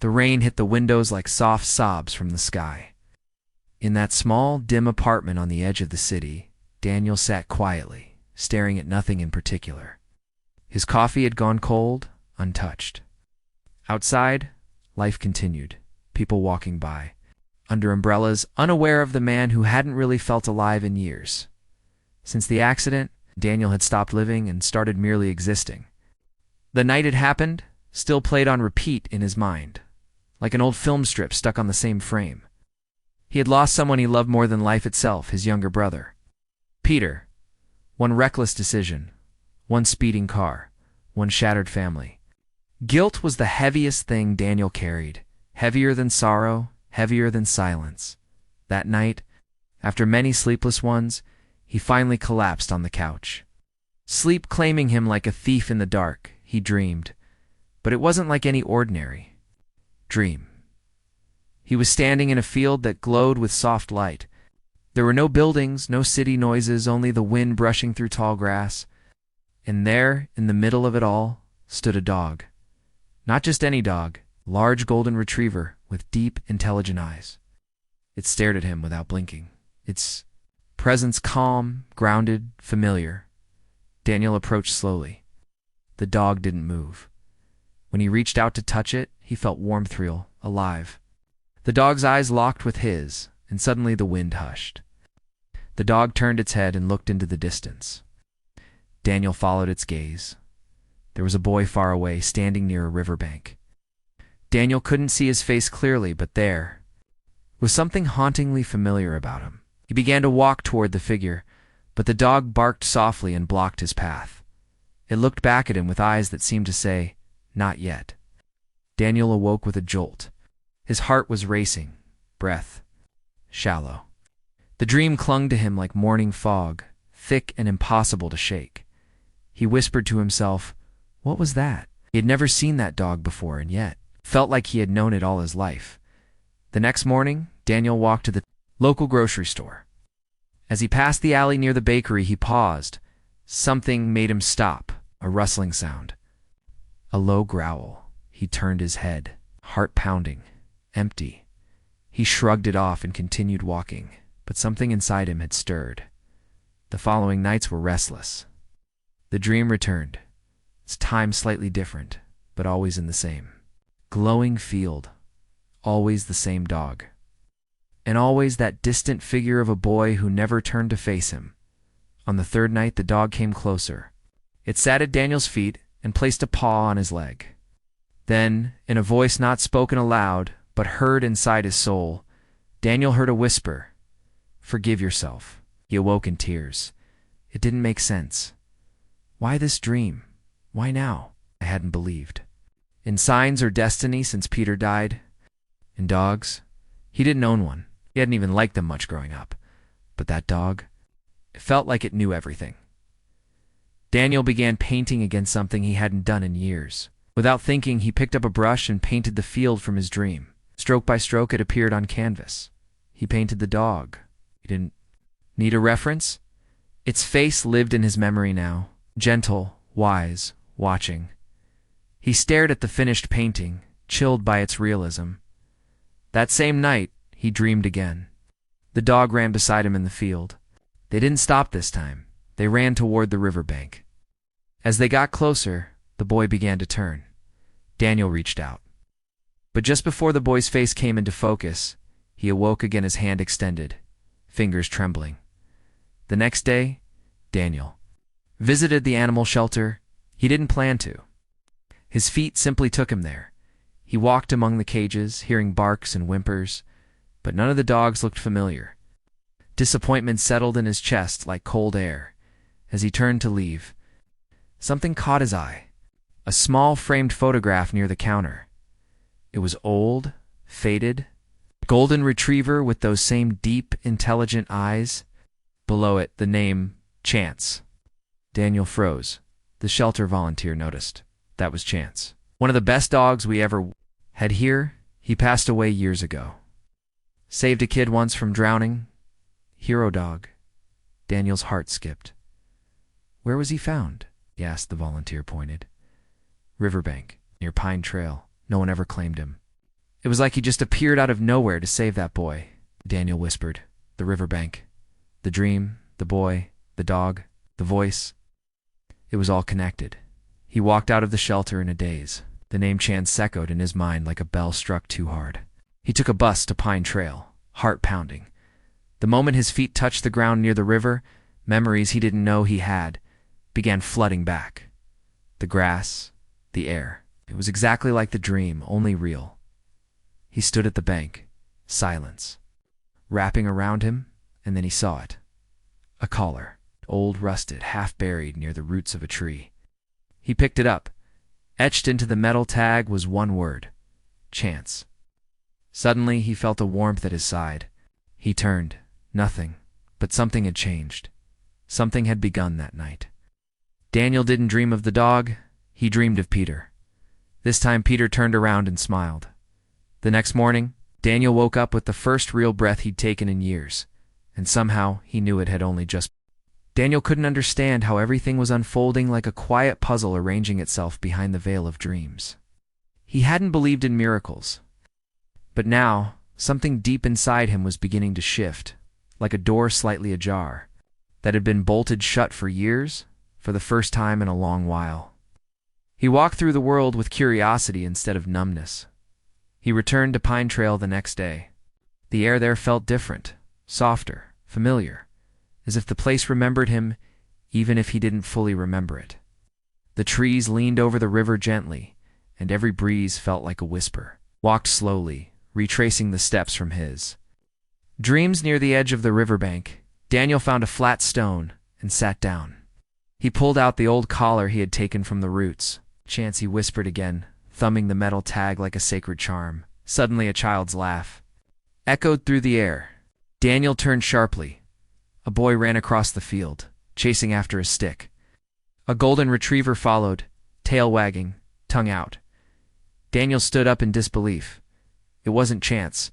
The rain hit the windows like soft sobs from the sky. In that small, dim apartment on the edge of the city, Daniel sat quietly, staring at nothing in particular. His coffee had gone cold, untouched. Outside, life continued, people walking by, under umbrellas, unaware of the man who hadn't really felt alive in years. Since the accident, Daniel had stopped living and started merely existing. The night it happened still played on repeat in his mind, like an old film strip stuck on the same frame. He had lost someone he loved more than life itself, his younger brother. Peter. One reckless decision, one speeding car, one shattered family. Guilt was the heaviest thing Daniel carried, heavier than sorrow, heavier than silence. That night, after many sleepless ones, he finally collapsed on the couch. Sleep claiming him like a thief in the dark, he dreamed. But it wasn't like any ordinary dream. He was standing in a field that glowed with soft light. There were no buildings, no city noises, only the wind brushing through tall grass. And there, in the middle of it all, stood a dog. Not just any dog, a large golden retriever with deep, intelligent eyes. It stared at him without blinking, its presence calm, grounded, familiar. Daniel approached slowly. The dog didn't move. When he reached out to touch it, he felt warm thrill, alive. The dog's eyes locked with his, and suddenly the wind hushed. The dog turned its head and looked into the distance. Daniel followed its gaze. There was a boy far away, standing near a riverbank. Daniel couldn't see his face clearly, but there was something hauntingly familiar about him. He began to walk toward the figure, but the dog barked softly and blocked his path. It looked back at him with eyes that seemed to say, "Not yet." Daniel awoke with a jolt. His heart was racing, breath shallow. The dream clung to him like morning fog, thick and impossible to shake. He whispered to himself, what was that? He had never seen that dog before, and yet felt like he had known it all his life. The next morning, Daniel walked to the local grocery store. As he passed the alley near the bakery, he paused. Something made him stop, a rustling sound. A low growl. He turned his head, heart pounding, empty. He shrugged it off and continued walking, but something inside him had stirred. The following nights were restless. The dream returned, its time slightly different, but always in the same. Glowing field, always the same dog. And always that distant figure of a boy who never turned to face him. On the third night, the dog came closer. It sat at Daniel's feet and placed a paw on his leg. Then, in a voice not spoken aloud, but heard inside his soul, Daniel heard a whisper, "Forgive yourself." He awoke in tears. It didn't make sense. Why this dream? Why now? I hadn't believed. In signs or destiny since Peter died. In dogs. He didn't own one. He hadn't even liked them much growing up. But that dog, it felt like it knew everything. Daniel began painting against something he hadn't done in years. Without thinking, he picked up a brush and painted the field from his dream. Stroke by stroke, it appeared on canvas. He painted the dog. He didn't need a reference. Its face lived in his memory now, gentle, wise, watching. He stared at the finished painting, chilled by its realism. That same night, he dreamed again. The dog ran beside him in the field. They didn't stop this time. They ran toward the riverbank. As they got closer, the boy began to turn. Daniel reached out. But just before the boy's face came into focus, he awoke again, his hand extended, fingers trembling. The next day, Daniel visited the animal shelter. He didn't plan to. His feet simply took him there. He walked among the cages, hearing barks and whimpers, but none of the dogs looked familiar. Disappointment settled in his chest like cold air. As he turned to leave, something caught his eye. A small framed photograph near the counter. It was old, faded, golden retriever with those same deep, intelligent eyes. Below it, the name, Chance. Daniel froze. The shelter volunteer noticed. That was Chance. One of the best dogs we ever had here. He passed away years ago. Saved a kid once from drowning. Hero dog. Daniel's heart skipped. Where was he found? He asked. The volunteer pointed. Riverbank, near Pine Trail. No one ever claimed him. It was like he just appeared out of nowhere to save that boy, Daniel whispered. The riverbank. The dream, the boy, the dog, the voice. It was all connected. He walked out of the shelter in a daze. The name Chance echoed in his mind like a bell struck too hard. He took a bus to Pine Trail, heart pounding. The moment his feet touched the ground near the river, memories he didn't know he had began flooding back. The grass, the air. It was exactly like the dream, only real. He stood at the bank. Silence. Wrapping around him, and then he saw it. A collar, old, rusted, half-buried near the roots of a tree. He picked it up. Etched into the metal tag was one word: Chance. Suddenly he felt a warmth at his side. He turned. Nothing. But something had changed. Something had begun that night. Daniel didn't dream of the dog. He dreamed of Peter. This time Peter turned around and smiled. The next morning, Daniel woke up with the first real breath he'd taken in years, and somehow he knew it had only just. Daniel couldn't understand how everything was unfolding like a quiet puzzle arranging itself behind the veil of dreams. He hadn't believed in miracles. But now, something deep inside him was beginning to shift, like a door slightly ajar, that had been bolted shut for years, for the first time in a long while. He walked through the world with curiosity instead of numbness. He returned to Pine Trail the next day. The air there felt different, softer, familiar, as if the place remembered him even if he didn't fully remember it. The trees leaned over the river gently, and every breeze felt like a whisper. Walked slowly, retracing the steps from his dreams near the edge of the riverbank. Daniel found a flat stone and sat down. He pulled out the old collar he had taken from the roots. Chance, he whispered again, thumbing the metal tag like a sacred charm. Suddenly a child's laugh echoed through the air. Daniel turned sharply. A boy ran across the field, chasing after a stick. A golden retriever followed, tail wagging, tongue out. Daniel stood up in disbelief. It wasn't Chance.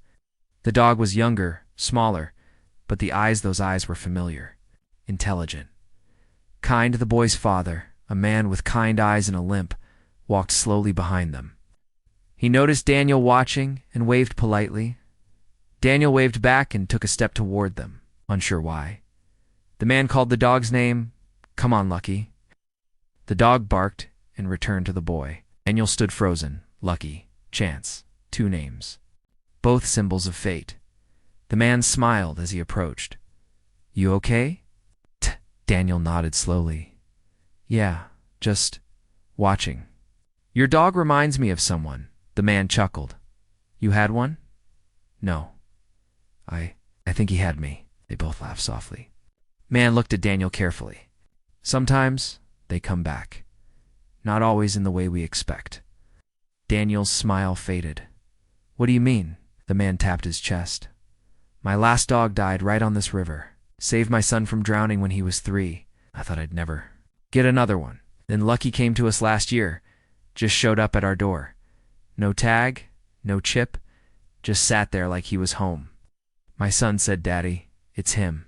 The dog was younger, smaller, but those eyes were familiar, intelligent. Kind, the boy's father, a man with kind eyes and a limp, walked slowly behind them. He noticed Daniel watching and waved politely. Daniel waved back and took a step toward them, unsure why. The man called the dog's name. "Come on, Lucky." The dog barked and returned to the boy. Daniel stood frozen. Lucky, Chance, two names, both symbols of fate. The man smiled as he approached. "You okay?" Daniel nodded slowly. "Yeah, just watching." "Your dog reminds me of someone." The man chuckled. "You had one?" "No. I think he had me." They both laughed softly. Man looked at Daniel carefully. "Sometimes they come back. Not always in the way we expect." Daniel's smile faded. "What do you mean?" The man tapped his chest. "My last dog died right on this river. Saved my son from drowning when he was 3. I thought I'd never get another one. Then Lucky came to us last year. Just showed up at our door. No tag, no chip, just sat there like he was home. My son said, 'Daddy, it's him.'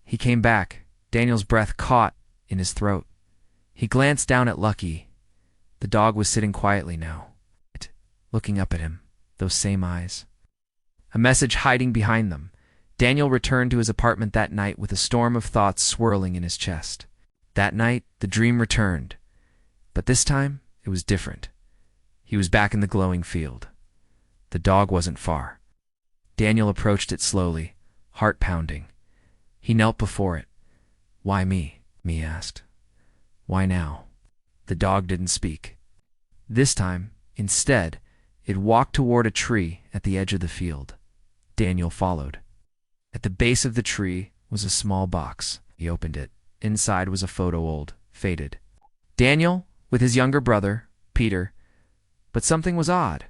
He came back." Daniel's breath caught in his throat. He glanced down at Lucky. The dog was sitting quietly now, looking up at him, those same eyes. A message hiding behind them. Daniel returned to his apartment that night with a storm of thoughts swirling in his chest. That night, the dream returned. But this time, it was different. He was back in the glowing field. The dog wasn't far. Daniel approached it slowly, heart pounding. He knelt before it. "Why me?" he asked. "Why now?" The dog didn't speak. This time, instead, it walked toward a tree at the edge of the field. Daniel followed. At the base of the tree was a small box. He opened it. Inside was a photo, old, faded. Daniel, with his younger brother, Peter. But something was odd.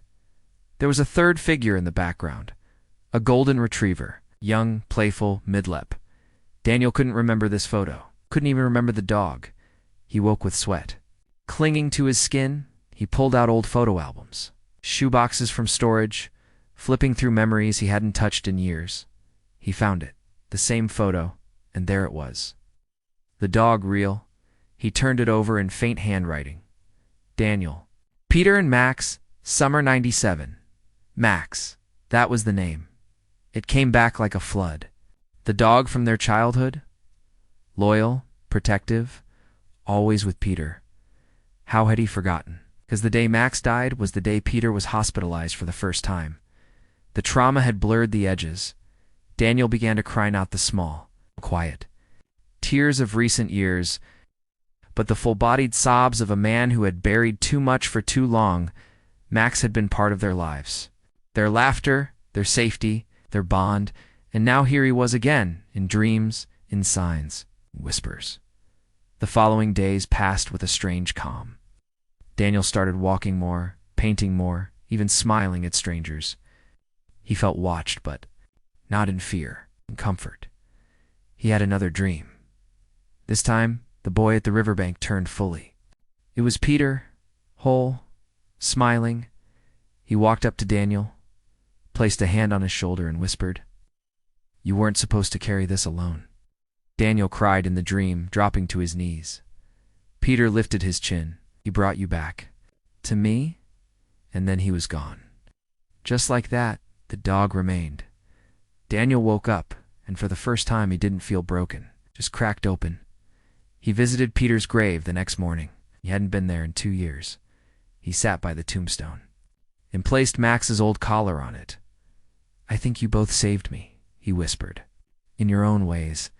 There was a third figure in the background. A golden retriever, young, playful, mid-lep. Daniel couldn't remember this photo. Couldn't even remember the dog. He woke with sweat. Clinging to his skin, he pulled out old photo albums, shoeboxes from storage, flipping through memories he hadn't touched in years. He found it, the same photo, and there it was. The dog real. He turned it over in faint handwriting. Daniel. Peter and Max, summer '97. Max. That was the name. It came back like a flood. The dog from their childhood? Loyal, protective, always with Peter. How had he forgotten? Because the day Max died was the day Peter was hospitalized for the first time. The trauma had blurred the edges. Daniel began to cry, not the small, quiet tears of recent years, but the full-bodied sobs of a man who had buried too much for too long. Max had been part of their lives. Their laughter, their safety, their bond, and now here he was again, in dreams, in signs, whispers. The following days passed with a strange calm. Daniel started walking more, painting more, even smiling at strangers. He felt watched, but not in fear, in comfort. He had another dream. This time, the boy at the riverbank turned fully. It was Peter, whole, smiling. He walked up to Daniel, placed a hand on his shoulder and whispered, "You weren't supposed to carry this alone." Daniel cried in the dream, dropping to his knees. Peter lifted his chin. "He brought you back. To me?" And then he was gone. Just like that, the dog remained. Daniel woke up, and for the first time he didn't feel broken, just cracked open. He visited Peter's grave the next morning. He hadn't been there in 2 years. He sat by the tombstone and placed Max's old collar on it. "I think you both saved me," he whispered. "In your own ways."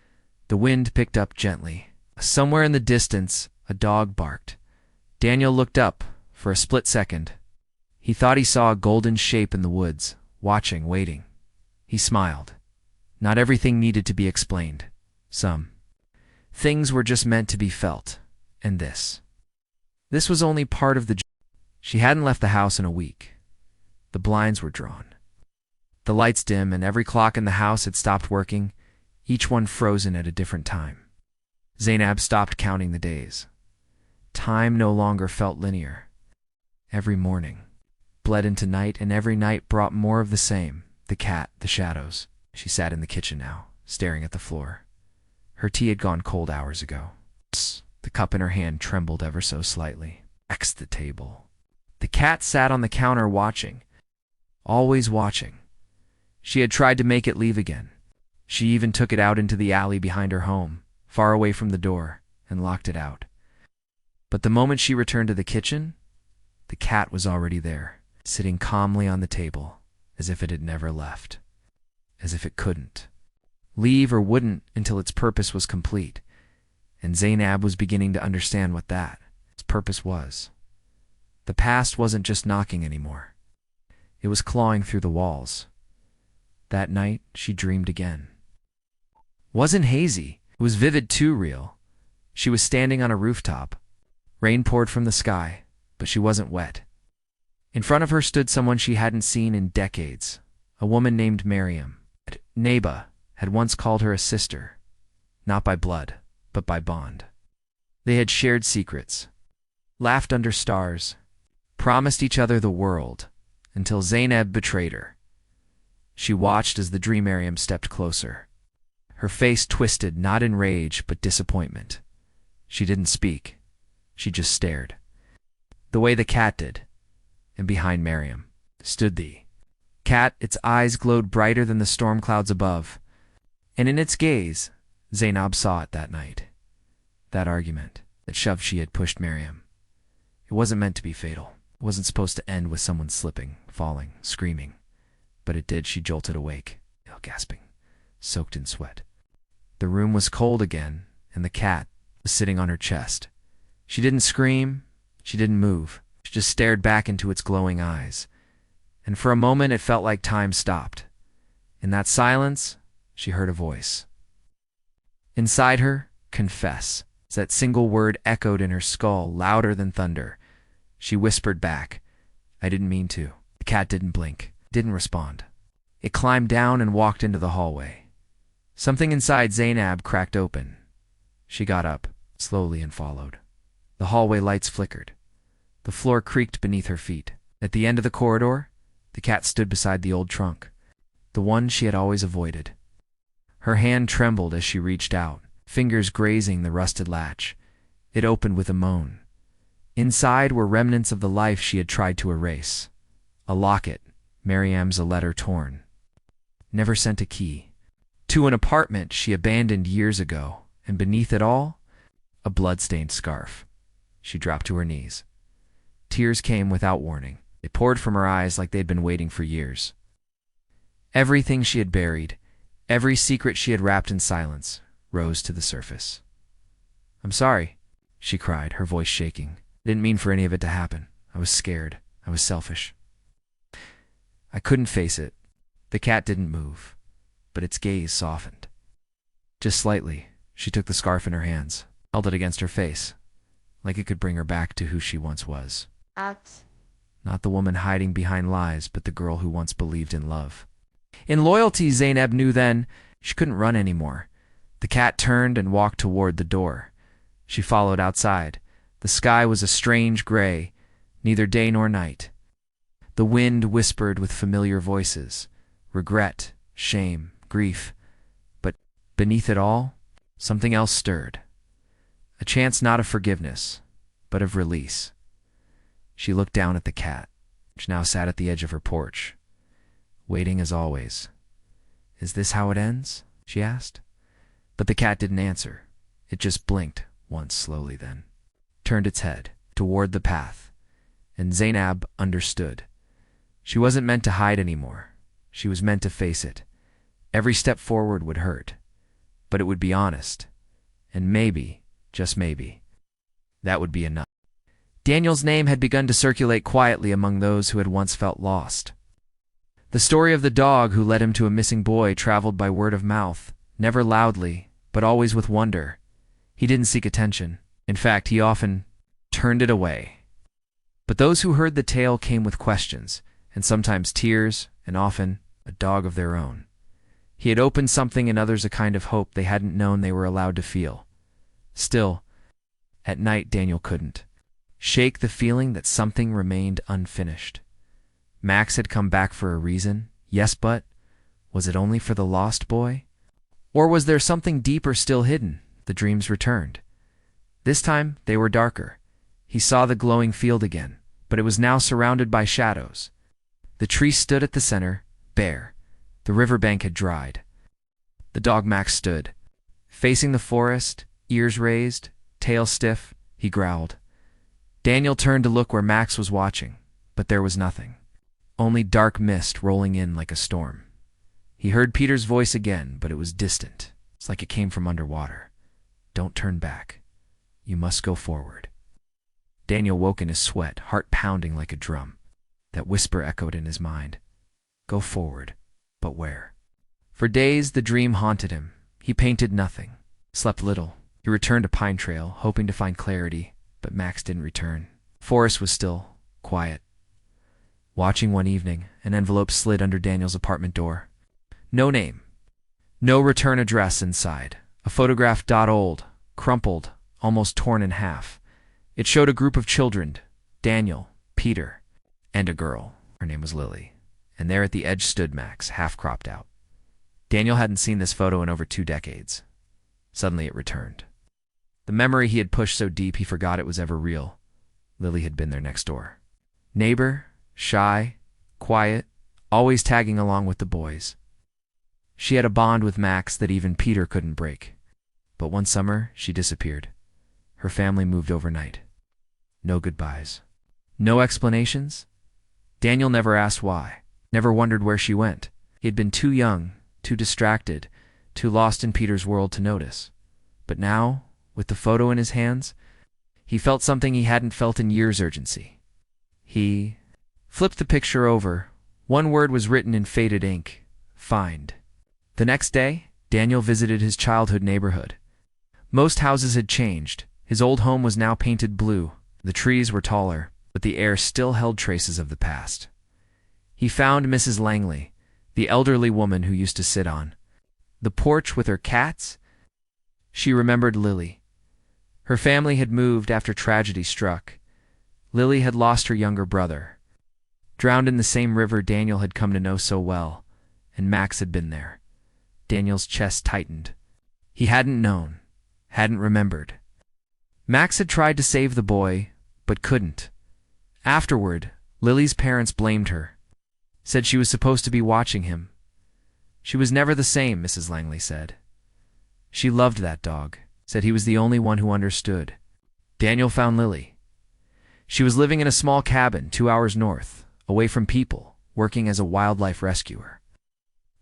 The wind picked up gently. Somewhere in the distance, a dog barked. Daniel looked up for a split second. He thought he saw a golden shape in the woods, watching, waiting. He smiled. Not everything needed to be explained. Some things were just meant to be felt. And this was only part of the journey. She hadn't left the house in a week. The blinds were drawn. The lights dim, and every clock in the house had stopped working, each one frozen at a different time. Zainab stopped counting the days. Time no longer felt linear. Every morning bled into night, and every night brought more of the same. The cat, the shadows. She sat in the kitchen now, staring at the floor. Her tea had gone cold hours ago. The cup in her hand trembled ever so slightly. X the table. The cat sat on the counter watching. Always watching. She had tried to make it leave again. She even took it out into the alley behind her home, far away from the door, and locked it out. But the moment she returned to the kitchen, the cat was already there, sitting calmly on the table, as if it had never left. As if it couldn't leave or wouldn't until its purpose was complete. And Zainab was beginning to understand what its purpose was. The past wasn't just knocking anymore. It was clawing through the walls. That night, she dreamed again. Wasn't hazy. It was vivid, too real. She was standing on a rooftop. Rain poured from the sky, but she wasn't wet. In front of her stood someone she hadn't seen in decades, a woman named Miriam. Neba had once called her a sister, not by blood, but by bond. They had shared secrets, laughed under stars, promised each other the world, until Zainab betrayed her. She watched as the dream Miriam stepped closer. Her face twisted, not in rage, but disappointment. She didn't speak. She just stared. The way the cat did. And behind Miriam stood the cat. Its eyes glowed brighter than the storm clouds above. And in its gaze, Zainab saw it that night. That argument, that shove she had pushed Miriam. It wasn't meant to be fatal. It wasn't supposed to end with someone slipping, falling, screaming. But it did. She jolted awake, gasping, soaked in sweat. The room was cold again, and the cat was sitting on her chest. She didn't scream. She didn't move. She just stared back into its glowing eyes. And for a moment it felt like time stopped. In that silence, she heard a voice. Inside her, confess. That single word echoed in her skull, louder than thunder. She whispered back, "I didn't mean to." The cat didn't blink, didn't respond. It climbed down and walked into the hallway. Something inside Zainab cracked open. She got up, slowly, and followed. The hallway lights flickered. The floor creaked beneath her feet. At the end of the corridor, the cat stood beside the old trunk, the one she had always avoided. Her hand trembled as she reached out, fingers grazing the rusted latch. It opened with a moan. Inside were remnants of the life she had tried to erase. A locket, Miriam's a letter torn. Never sent a key. To an apartment she abandoned years ago, and beneath it all, a blood-stained scarf. She dropped to her knees. Tears came without warning. They poured from her eyes like they'd been waiting for years. Everything she had buried, every secret she had wrapped in silence, rose to the surface. "I'm sorry," she cried, her voice shaking. "I didn't mean for any of it to happen. I was scared. I was selfish. I couldn't face it." The cat didn't move, but its gaze softened. Just slightly, she took the scarf in her hands, held it against her face, like it could bring her back to who she once was. Not the woman hiding behind lies, but the girl who once believed in love. In loyalty, Zainab knew then she couldn't run anymore. The cat turned and walked toward the door. She followed outside. The sky was a strange gray, neither day nor night. The wind whispered with familiar voices, regret, shame, grief. But beneath it all, something else stirred. A chance not of forgiveness, but of release. She looked down at the cat, which now sat at the edge of her porch, waiting as always. "Is this how it ends?" she asked. But the cat didn't answer. It just blinked once slowly, then turned its head toward the path. And Zainab understood. She wasn't meant to hide anymore. She was meant to face it. Every step forward would hurt, but it would be honest. And maybe, just maybe, that would be enough. Daniel's name had begun to circulate quietly among those who had once felt lost. The story of the dog who led him to a missing boy traveled by word of mouth, never loudly, but always with wonder. He didn't seek attention. In fact, he often turned it away. But those who heard the tale came with questions, and sometimes tears, and often a dog of their own. He had opened something in others a kind of hope they hadn't known they were allowed to feel. Still, at night Daniel couldn't shake the feeling that something remained unfinished. Max had come back for a reason, yes, but was it only for the lost boy? Or was there something deeper still hidden? The dreams returned. This time they were darker. He saw the glowing field again, but it was now surrounded by shadows. The tree stood at the center, bare. The riverbank had dried. The dog Max stood, facing the forest, ears raised, tail stiff. He growled. Daniel turned to look where Max was watching, but there was nothing. Only dark mist rolling in like a storm. He heard Peter's voice again, but it was distant. It's like it came from underwater. "Don't turn back. You must go forward." Daniel woke in his sweat, heart pounding like a drum. That whisper echoed in his mind. Go forward, but where? For days the dream haunted him. He painted nothing, slept little. He returned to Pine Trail, hoping to find clarity, but Max didn't return. Forest was still, quiet. Watching one evening, an envelope slid under Daniel's apartment door. No name. No return address inside. A photograph old, crumpled, almost torn in half. It showed a group of children, Daniel, Peter, and a girl. Her name was Lily. And there at the edge stood Max, half cropped out. Daniel hadn't seen this photo in over 2 decades. Suddenly it returned. The memory he had pushed so deep he forgot it was ever real. Lily had been there next door. Neighbor, shy, quiet, always tagging along with the boys. She had a bond with Max that even Peter couldn't break. But one summer, she disappeared. Her family moved overnight. No goodbyes. No explanations. Daniel never asked why, never wondered where she went. He had been too young, too distracted, too lost in Peter's world to notice. But now, with the photo in his hands, he felt something he hadn't felt in years: urgency. He flipped the picture over. One word was written in faded ink: find. The next day, Daniel visited his childhood neighborhood. Most houses had changed. His old home was now painted blue. The trees were taller, but the air still held traces of the past. He found Mrs. Langley, the elderly woman who used to sit on the porch with her cats. She remembered Lily. Her family had moved after tragedy struck. Lily had lost her younger brother, drowned in the same river Daniel had come to know so well, and Max had been there. Daniel's chest tightened. He hadn't known, hadn't remembered. Max had tried to save the boy, but couldn't. Afterward, Lily's parents blamed her. Said she was supposed to be watching him. She was never the same, Mrs. Langley said. She loved that dog, said he was the only one who understood. Daniel found Lily. She was living in a small cabin 2 hours north, away from people, working as a wildlife rescuer.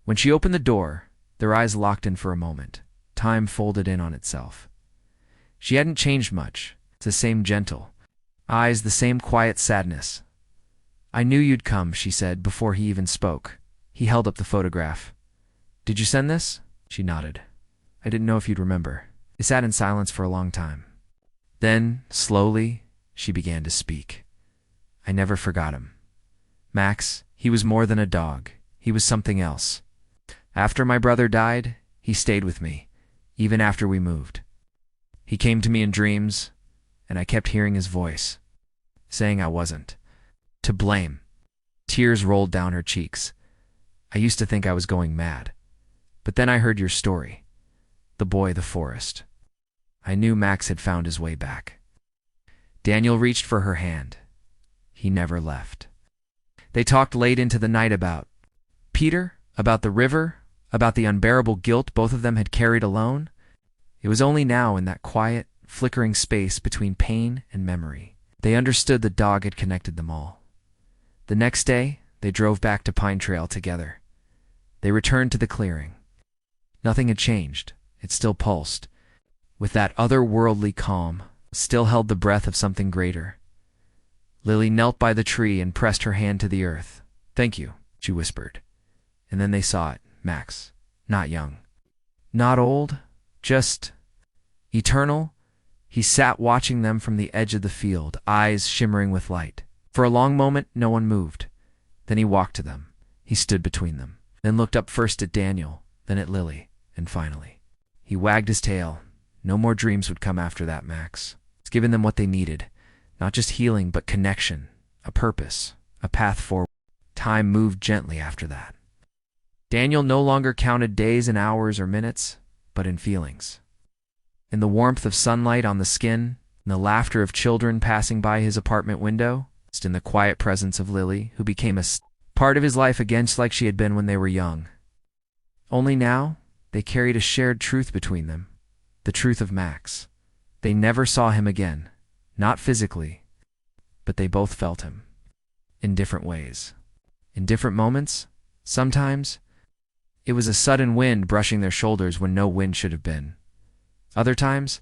When she opened the door, their eyes locked in for a moment. Time folded in on itself. She hadn't changed much. The same gentle eyes, the same quiet sadness. I knew you'd come, she said before he even spoke. He held up the photograph. Did you send this? She nodded. I didn't know if you'd remember. They sat in silence for a long time. Then, slowly, she began to speak. I never forgot him. Max, he was more than a dog. He was something else. After my brother died, he stayed with me, even after we moved. He came to me in dreams, and I kept hearing his voice, saying I wasn't to blame. Tears rolled down her cheeks. I used to think I was going mad. But then I heard your story. The boy, the forest. I knew Max had found his way back. Daniel reached for her hand. He never left. They talked late into the night about Peter, about the river, about the unbearable guilt both of them had carried alone. It was only now, in that quiet, flickering space between pain and memory, they understood the dog had connected them all. The next day, they drove back to Pine Trail together. They returned to the clearing. Nothing had changed. It still pulsed. With that otherworldly calm, still held the breath of something greater. Lily knelt by the tree and pressed her hand to the earth. Thank you, she whispered. And then they saw it, Max. Not young. Not old. Just eternal. He sat watching them from the edge of the field, eyes shimmering with light. For a long moment, no one moved. Then he walked to them. He stood between them, then looked up first at Daniel, then at Lily, and finally, he wagged his tail. No more dreams would come after that, Max. It's given them what they needed. Not just healing, but connection, a purpose, a path forward. Time moved gently after that. Daniel no longer counted days and hours or minutes, but in feelings. In the warmth of sunlight on the skin, in the laughter of children passing by his apartment window, in the quiet presence of Lily, who became a part of his life again just like she had been when they were young. Only now, they carried a shared truth between them, the truth of Max. They never saw him again, not physically, but they both felt him, in different ways. In different moments, sometimes, it was a sudden wind brushing their shoulders when no wind should have been. Other times,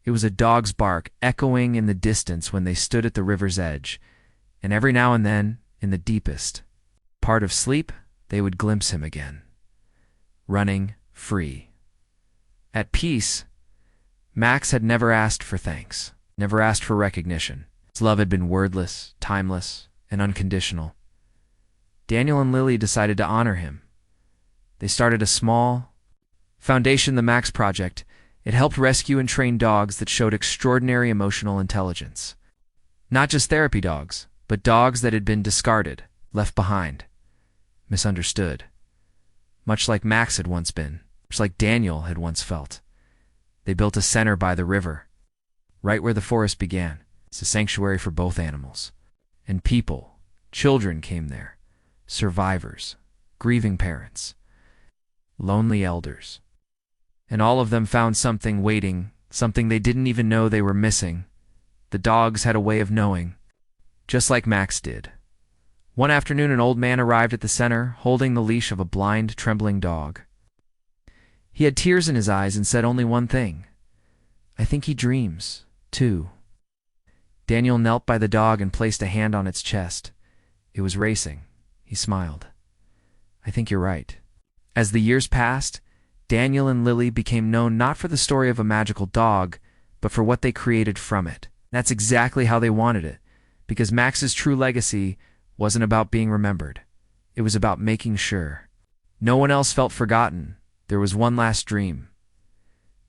it was a dog's bark echoing in the distance when they stood at the river's edge, and every now and then, in the deepest part of sleep, they would glimpse him again, running free. At peace, Max had never asked for thanks, never asked for recognition. His love had been wordless, timeless, and unconditional. Daniel and Lily decided to honor him. They started a small foundation, the Max Project. It helped rescue and train dogs that showed extraordinary emotional intelligence. Not just therapy dogs, but dogs that had been discarded, left behind, misunderstood. Much like Max had once been, much like Daniel had once felt. They built a center by the river, right where the forest began. It's a sanctuary for both animals. And people, children came there, survivors, grieving parents, lonely elders. And all of them found something waiting, something they didn't even know they were missing. The dogs had a way of knowing, just like Max did. One afternoon, an old man arrived at the center, holding the leash of a blind, trembling dog. He had tears in his eyes and said only one thing. I think he dreams, too. Daniel knelt by the dog and placed a hand on its chest. It was racing. He smiled. I think you're right. As the years passed, Daniel and Lily became known not for the story of a magical dog, but for what they created from it. That's exactly how they wanted it, because Max's true legacy wasn't about being remembered. It was about making sure. No one else felt forgotten. There was one last dream.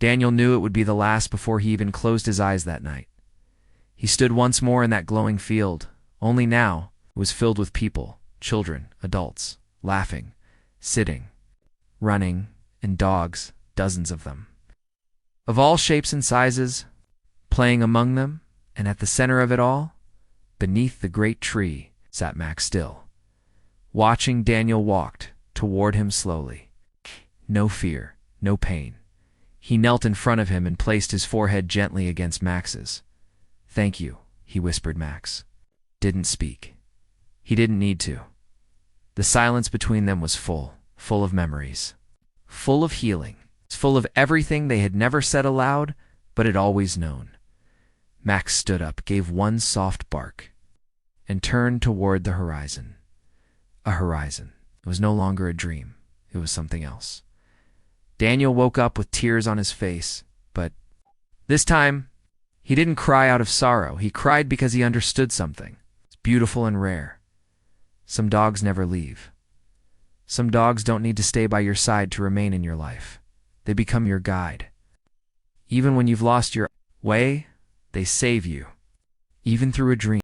Daniel knew it would be the last before he even closed his eyes that night. He stood once more in that glowing field, only now it was filled with people, children, adults, laughing, sitting, running, and dogs, dozens of them, of all shapes and sizes, playing among them, and at the center of it all, beneath the great tree, sat Max still, Watching, Daniel walked toward him slowly. No fear, no pain. He knelt in front of him and placed his forehead gently against Max's. "Thank you," he whispered. Max didn't speak. He didn't need to. The silence between them was full of memories, full of healing, full of everything they had never said aloud, but had always known. Max stood up, gave one soft bark, and turned toward the horizon. A horizon. It was no longer a dream. It was something else. Daniel woke up with tears on his face, but this time, he didn't cry out of sorrow. He cried because he understood something. It's beautiful and rare. Some dogs never leave. Some dogs don't need to stay by your side to remain in your life. They become your guide. Even when you've lost your way, they save you, even through a dream.